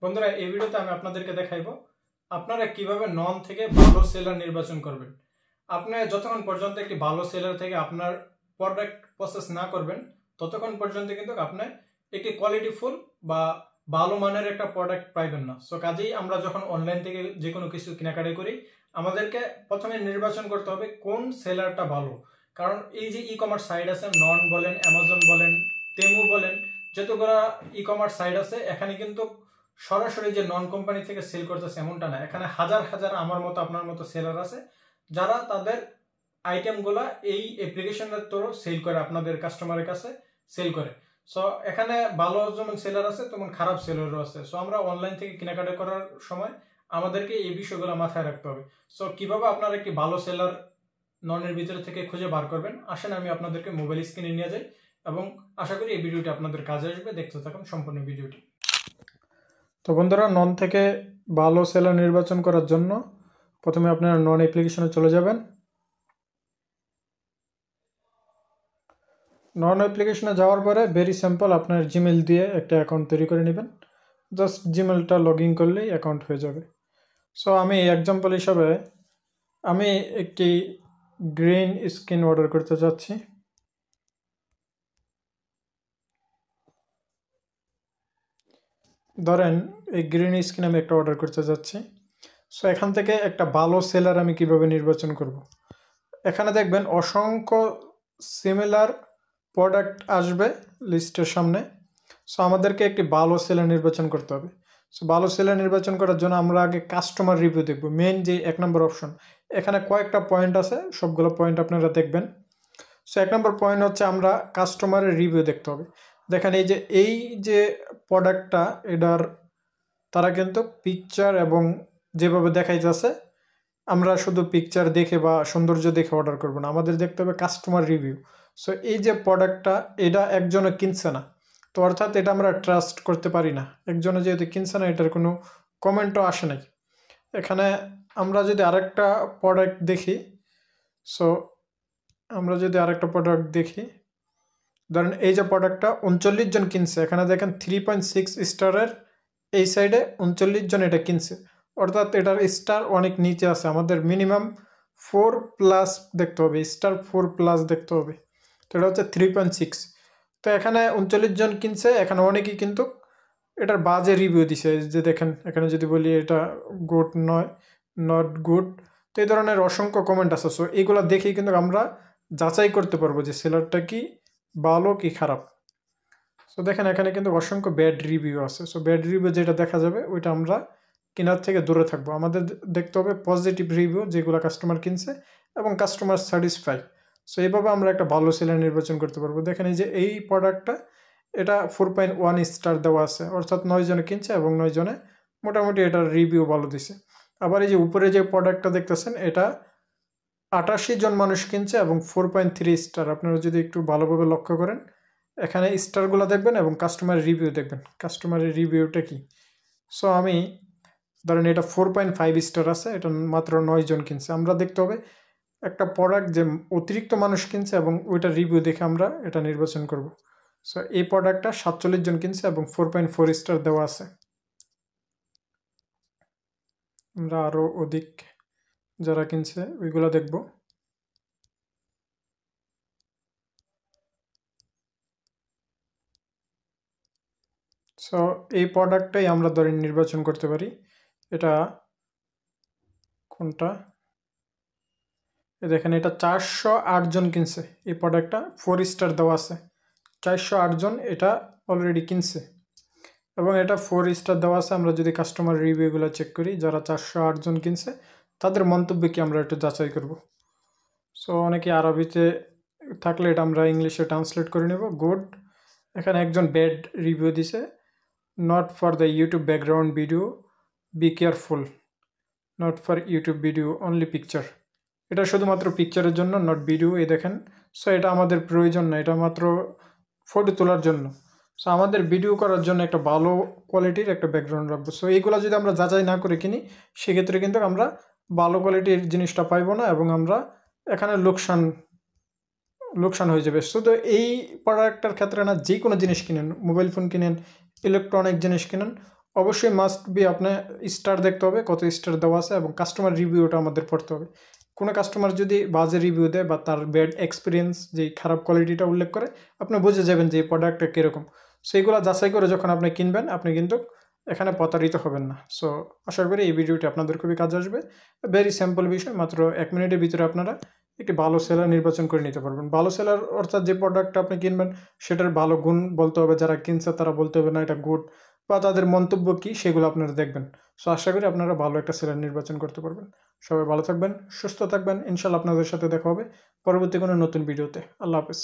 বন্ধুরা এই ভিডিওতে আমি আপনাদেরকে দেখাইবো আপনারা কিভাবে নন থেকে ভালো সেলার নির্বাচন করবেন। আপনি যতক্ষণ পর্যন্ত একটি ভালো সেলার থেকে আপনার প্রোডাক্ট প্রসেস না করবেন ততক্ষণ পর্যন্ত কিন্তু আপনি একটি কোয়ালিটিফুল বা ভালো মানের একটা প্রোডাক্ট পাইবেন না। সো কাজেই আমরা যখন অনলাইন থেকে যে কোনো কিছু কেনাকাটা করি আমাদেরকে প্রথমে নির্বাচন করতে হবে কোন সেলারটা ভালো। কারণ এই যে ই কমার্স সাইট আছে, নন বলেন, অ্যামাজন বলেন, তেমু বলেন, যতগুলো ই কমার্স সাইট আছে এখানে কিন্তু সরাসরি যে নন কোম্পানি থেকে সেল করতেছে এমনটা না। এখানে হাজার হাজার আমার মতো আপনার মতো সেলার আছে যারা তাদের আইটেমগুলা এই অ্যাপ্লিকেশনের থ্রু সেল করে, আপনাদের কাস্টমারের কাছে সেল করে। সো এখানে ভালো যেমন সেলার আছে তেমন খারাপ সেলারও আছে। সো আমরা অনলাইন থেকে কেনাকাটা করার সময় আমাদেরকে এই বিষয়গুলো মাথায় রাখতে হবে। সো কিভাবে আপনারা একটি ভালো সেলার ননের ভিতরে থেকে খুঁজে বার করবেন, আসেন আমি আপনাদেরকে মোবাইল স্ক্রিনে নিয়ে যাই এবং আশা করি এই ভিডিওটি আপনাদের কাজে আসবে। দেখতে থাকুন সম্পূর্ণ ভিডিওটি। তো বন্ধুরা, নন থেকে ভালো সেলার নির্বাচন করার জন্য প্রথমে আপনারা নন অ্যাপ্লিকেশনে চলে যাবেন। নন অ্যাপ্লিকেশনে যাওয়ার পরে ভেরি সিম্পল আপনার জিমেল দিয়ে একটা অ্যাকাউন্ট তৈরি করে নেবেন। জাস্ট জিমেলটা লগ ইন করলেই অ্যাকাউন্ট হয়ে যাবে। সো আমি এক্সাম্পল হিসাবে আমি একটি গ্রিন স্ক্রিন অর্ডার করতে চাচ্ছি। ধরেন এই গ্রিন স্ক্রিন আমি একটা অর্ডার করতে যাচ্ছি। সো এখান থেকে একটা ভালো সেলার আমি কিভাবে নির্বাচন করব। এখানে দেখবেন অসংখ্য সিমিলার প্রোডাক্ট আসবে লিস্টের সামনে। সো আমাদেরকে একটি ভালো সেলার নির্বাচন করতে হবে। সো ভালো সেলার নির্বাচন করার জন্য আমরা আগে কাস্টমার রিভিউ দেখব, মেন যে 1 নম্বর অপশন। এখানে কয়েকটা পয়েন্ট আছে, সবগুলো পয়েন্ট আপনারা দেখবেন। সো 1 নম্বর পয়েন্ট হচ্ছে আমরা কাস্টমারের রিভিউ দেখতে হবে। দেখেন এই যে প্রোডাক্টটা, এটার তারা কিন্তু পিকচার এবং যেভাবে দেখাইতেছে আমরা শুধু পিকচার দেখে বা সৌন্দর্য দেখে অর্ডার করব না, আমাদের দেখতে হবে কাস্টমার রিভিউ। সো এই যে প্রোডাক্টটা, এটা একজনও কিনছে না, তো অর্থাৎ এটা আমরা ট্রাস্ট করতে পারি না। একজনে যেহেতু কিনছে না, এটার কোনো কমেন্টও আসে নাই। এখানে আমরা যদি আরেকটা প্রোডাক্ট দেখি, সো আমরা যদি আরেকটা প্রোডাক্ট দেখি, ধরেন এই যে প্রোডাক্টটা 39 জন কিনছে, এখানে দেখেন 3.6 স্টারের এই সাইডে 39 জন এটা কিনছে, অর্থাৎ এটার স্টার অনেক নিচে আছে। আমাদের মিনিমাম 4+ দেখতে হবে, স্টার 4+ দেখতে হবে। তো এটা হচ্ছে 3.6। তো এখানে 39 জন কিনছে, এখানে অনেকেই কিন্তু এটার বাজে রিভিউ দিছে। যে দেখেন এখানে যদি বলি এটা গুড নয়, নট গুড, তো এই ধরনের অসংখ্য কমেন্ট আছে। সো এইগুলো দেখেই কিন্তু আমরা যাচাই করতে পারবো যে সেলারটা কি ভালো কি খারাপ। সো দেখেন এখানে কিন্তু অসংখ্য ব্যাড রিভিউ আছে। সো ব্যাড রিভিউ যেটা দেখা যাবে ওইটা আমরা কেনার থেকে দূরে থাকবো। আমাদের দেখতে হবে পজিটিভ রিভিউ, যেগুলো কাস্টমার কিনছে এবং কাস্টমার স্যাটিসফাই। সো এইভাবে আমরা একটা ভালো সেলার নির্বাচন করতে পারবো। দেখেন এই যে এই প্রোডাক্টটা, এটা 4.1 স্টার দেওয়া আছে, অর্থাৎ 9 জনে কিনছে এবং 9 জনে মোটামুটি এটার রিভিউ ভালো দিছে। আবার এই যে উপরে যে প্রোডাক্টটা দেখতেছেন, এটা 88 জন মানুষ কিনছে এবং 4.3 স্টার। আপনারা যদি একটু ভালোভাবে লক্ষ্য করেন, এখানে স্টারগুলো দেখবেন এবং কাস্টমারের রিভিউ দেখবেন, কাস্টমারের রিভিউটা কি। সো আমি ধরেন এটা 4.5 স্টার আছে, এটা মাত্র 9 জন কিনছে। আমরা দেখতে হবে একটা প্রোডাক্ট যে অতিরিক্ত মানুষ কিনছে এবং ওইটা রিভিউ দেখে আমরা এটা নির্বাচন করব। সো এই প্রোডাক্টটা 47 জন কিনছে এবং 4.4 স্টার দেওয়া আছে। আমরা আরও অধিক যারা কিনছে ওইগুলো দেখব। সো এই প্রোডাক্টটাই আমরা ধরেন নির্বাচন করতে পারি। এটা কোনটা, দেখেন এটা 408 জন কিনছে, এই প্রোডাক্টটা 4 স্টার দেওয়া আছে, 408 জন এটা অলরেডি কিনছে এবং এটা 4 স্টার দেওয়া আছে। আমরা যদি কাস্টমার রিভিউগুলো চেক করি, যারা 408 জন কিনছে তাদের মন্তব্য কি আমরা একটু যাচাই করব। সো অনেকে আরবিতে থাকলে এটা আমরা ইংলিশে ট্রান্সলেট করে নেব। গুড, এখানে একজন ব্যাড রিভিউ দিছে, not for the YouTube background video, be careful, not for YouTube video, only picture. এটা শুধুমাত্র পিকচারের জন্য, নট ভিডিও। এই দেখেন, সো এটা আমাদের প্রয়োজন না, এটা মাত্র ফটো তোলার জন্য। সো আমাদের ভিডিও করার জন্য একটা ভালো কোয়ালিটির একটা ব্যাকগ্রাউন্ড রাখবো। সো এইগুলো যদি আমরা যাচাই না করে কিনি, সেক্ষেত্রে কিন্তু আমরা ভালো কোয়ালিটির জিনিসটা পাইবো না এবং আমরা এখানে লোকসান হয়ে যাবে। শুধু এই প্রোডাক্টের ক্ষেত্রে না, যে কোনো জিনিস কিনেন, মোবাইল ফোন কিনেন, ইলেকট্রনিক জিনিস কিনেন, অবশ্যই মাস্ট বি আপনার স্টার দেখতে হবে, কত স্টার দেওয়া আছে, এবং কাস্টমার রিভিউটা আমাদের পড়তে হবে। কোনো কাস্টমার যদি বাজে রিভিউ দেয় বা তার ব্যাড এক্সপিরিয়েন্স, যে খারাপ কোয়ালিটিটা উল্লেখ করে, আপনি বুঝে যাবেন যে এই প্রোডাক্টটা কীরকম। সো এইগুলো যাচাই করে যখন আপনি কিনবেন, আপনি কিন্তু এখানে প্রতারিত হবেন না। সো আশা করি এই ভিডিওটি আপনাদের খুবই কাজে আসবে। ভেরি সিম্পল বিষয়, মাত্র 1 মিনিটের ভিতরে আপনারা একটি ভালো সেলার নির্বাচন করে নিতে পারবেন। ভালো সেলার অর্থাৎ যে প্রোডাক্টটা আপনি কিনবেন সেটার ভালো গুণ বলতে হবে, যারা কিনছে তারা বলতে হবে না এটা গুড, বা তাদের মন্তব্য কী সেগুলো আপনারা দেখবেন। সো আশা করি আপনারা ভালো একটা সেলার নির্বাচন করতে পারবেন। সবাই ভালো থাকবেন, সুস্থ থাকবেন। ইনশাল্লাহ আপনাদের সাথে দেখা হবে পরবর্তী কোনো নতুন ভিডিওতে। আল্লাহ হাফেজ।